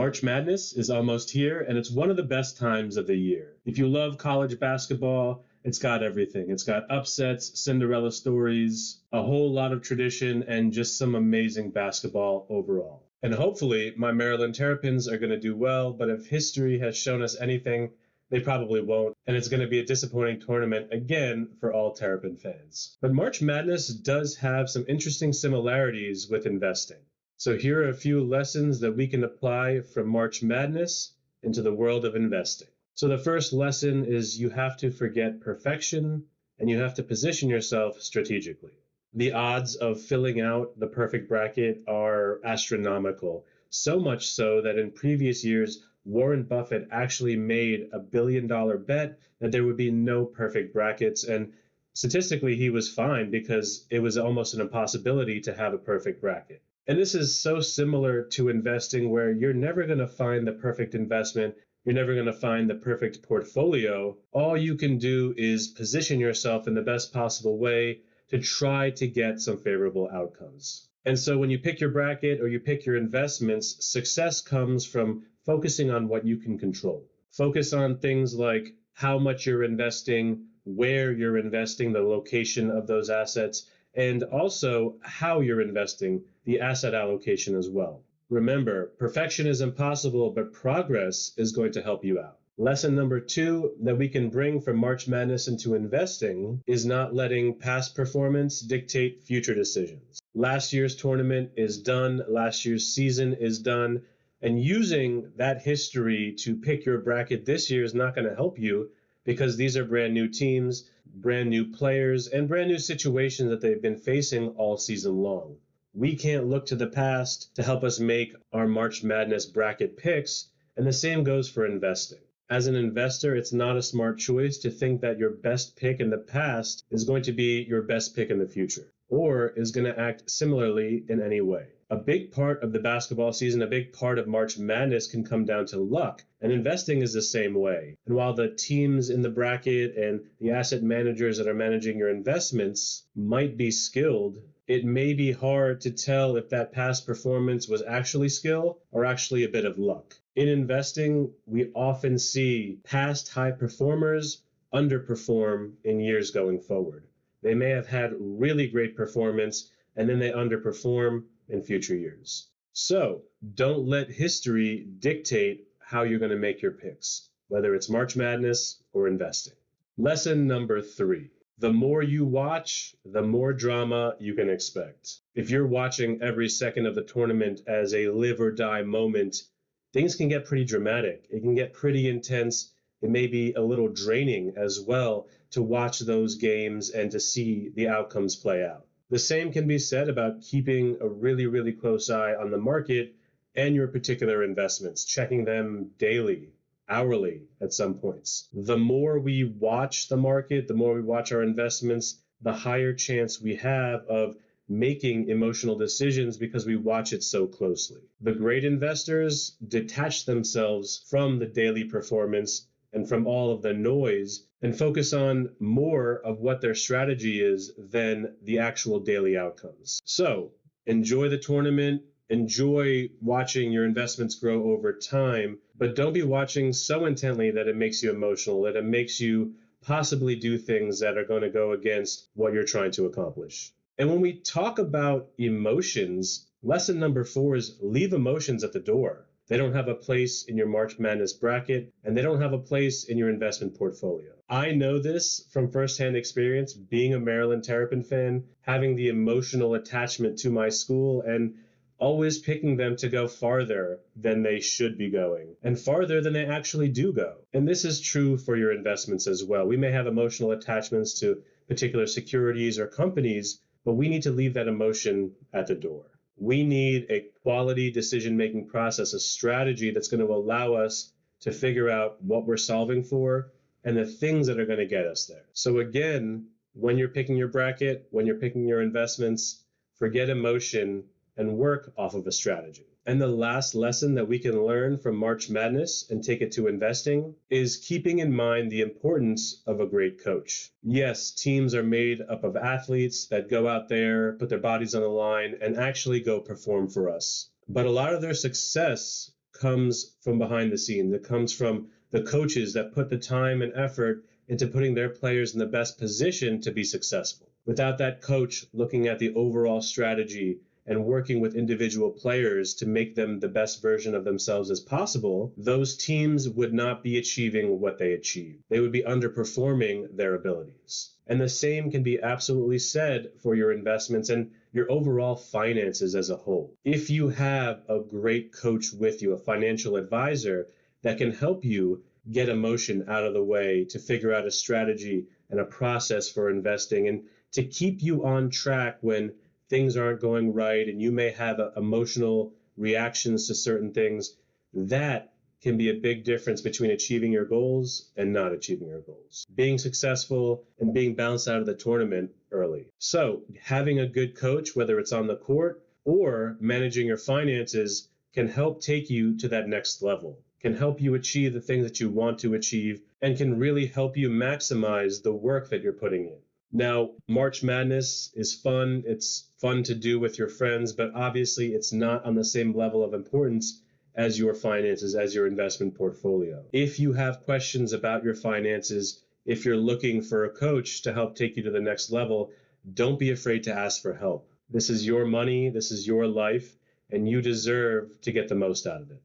March Madness is almost here, and it's one of the best times of the year. If you love college basketball, it's got everything. It's got upsets, Cinderella stories, a whole lot of tradition, and just some amazing basketball overall. And hopefully, my Maryland Terrapins are going to do well, but if history has shown us anything, they probably won't, and it's going to be a disappointing tournament again for all Terrapin fans. But March Madness does have some interesting similarities with investing. So here are a few lessons that we can apply from March Madness into the world of investing. So the first lesson is you have to forget perfection and you have to position yourself strategically. The odds of filling out the perfect bracket are astronomical, so much so that in previous years, Warren Buffett actually made $1 billion bet that there would be no perfect brackets. And statistically, he was fine because it was almost an impossibility to have a perfect bracket. And this is so similar to investing where you're never going to find the perfect investment. You're never going to find the perfect portfolio. All you can do is position yourself in the best possible way to try to get some favorable outcomes. And so when you pick your bracket or you pick your investments, success comes from focusing on what you can control. Focus on things like how much you're investing, where you're investing, the location of those assets, and also how you're investing, the asset allocation as well. Remember, perfection is impossible, but progress is going to help you out. Lesson number 2 that we can bring from March Madness into investing is not letting past performance dictate future decisions. Last year's tournament is done. Last year's season is done. And using that history to pick your bracket this year is not going to help you because these are brand new teams, brand new players, and brand new situations that they've been facing all season long. We can't look to the past to help us make our March Madness bracket picks, and the same goes for investing. As an investor, it's not a smart choice to think that your best pick in the past is going to be your best pick in the future, or is going to act similarly in any way. A big part of the basketball season, a big part of March Madness can come down to luck, and investing is the same way. And while the teams in the bracket and the asset managers that are managing your investments might be skilled, it may be hard to tell if that past performance was actually skill or actually a bit of luck. In investing, we often see past high performers underperform in years going forward. They may have had really great performance and then they underperform in future years. So don't let history dictate how you're going to make your picks, whether it's March Madness or investing. Lesson number 3. The more you watch, the more drama you can expect. If you're watching every second of the tournament as a live or die moment, things can get pretty dramatic. It can get pretty intense. It may be a little draining as well to watch those games and to see the outcomes play out. The same can be said about keeping a really, really close eye on the market and your particular investments, checking them daily, hourly at some points. The more we watch the market, the more we watch our investments, the higher chance we have of making emotional decisions because we watch it so closely. The great investors detach themselves from the daily performance and from all of the noise and focus on more of what their strategy is than the actual daily outcomes. So enjoy the tournament, enjoy watching your investments grow over time, but don't be watching so intently that it makes you emotional, that it makes you possibly do things that are going to go against what you're trying to accomplish. And when we talk about emotions, lesson number 4 is leave emotions at the door. They don't have a place in your March Madness bracket, and they don't have a place in your investment portfolio. I know this from firsthand experience, being a Maryland Terrapin fan, having the emotional attachment to my school, and always picking them to go farther than they should be going, and farther than they actually do go. And this is true for your investments as well. We may have emotional attachments to particular securities or companies, but we need to leave that emotion at the door. We need a quality decision-making process, a strategy that's going to allow us to figure out what we're solving for and the things that are going to get us there. So again, when you're picking your bracket, when you're picking your investments, forget emotion and work off of a strategy. And the last lesson that we can learn from March Madness and take it to investing is keeping in mind the importance of a great coach. Yes, teams are made up of athletes that go out there, put their bodies on the line, and actually go perform for us. But a lot of their success comes from behind the scenes. It comes from the coaches that put the time and effort into putting their players in the best position to be successful. Without that coach looking at the overall strategy and working with individual players to make them the best version of themselves as possible, those teams would not be achieving what they achieve. They would be underperforming their abilities. And the same can be absolutely said for your investments and your overall finances as a whole. If you have a great coach with you, a financial advisor that can help you get emotion out of the way to figure out a strategy and a process for investing and to keep you on track when things aren't going right and you may have emotional reactions to certain things, that can be a big difference between achieving your goals and not achieving your goals. Being successful and being bounced out of the tournament early. So having a good coach, whether it's on the court or managing your finances, can help take you to that next level, can help you achieve the things that you want to achieve, and can really help you maximize the work that you're putting in. Now, March Madness is fun. It's fun to do with your friends, but obviously it's not on the same level of importance as your finances, as your investment portfolio. If you have questions about your finances, if you're looking for a coach to help take you to the next level, don't be afraid to ask for help. This is your money, this is your life, and you deserve to get the most out of it.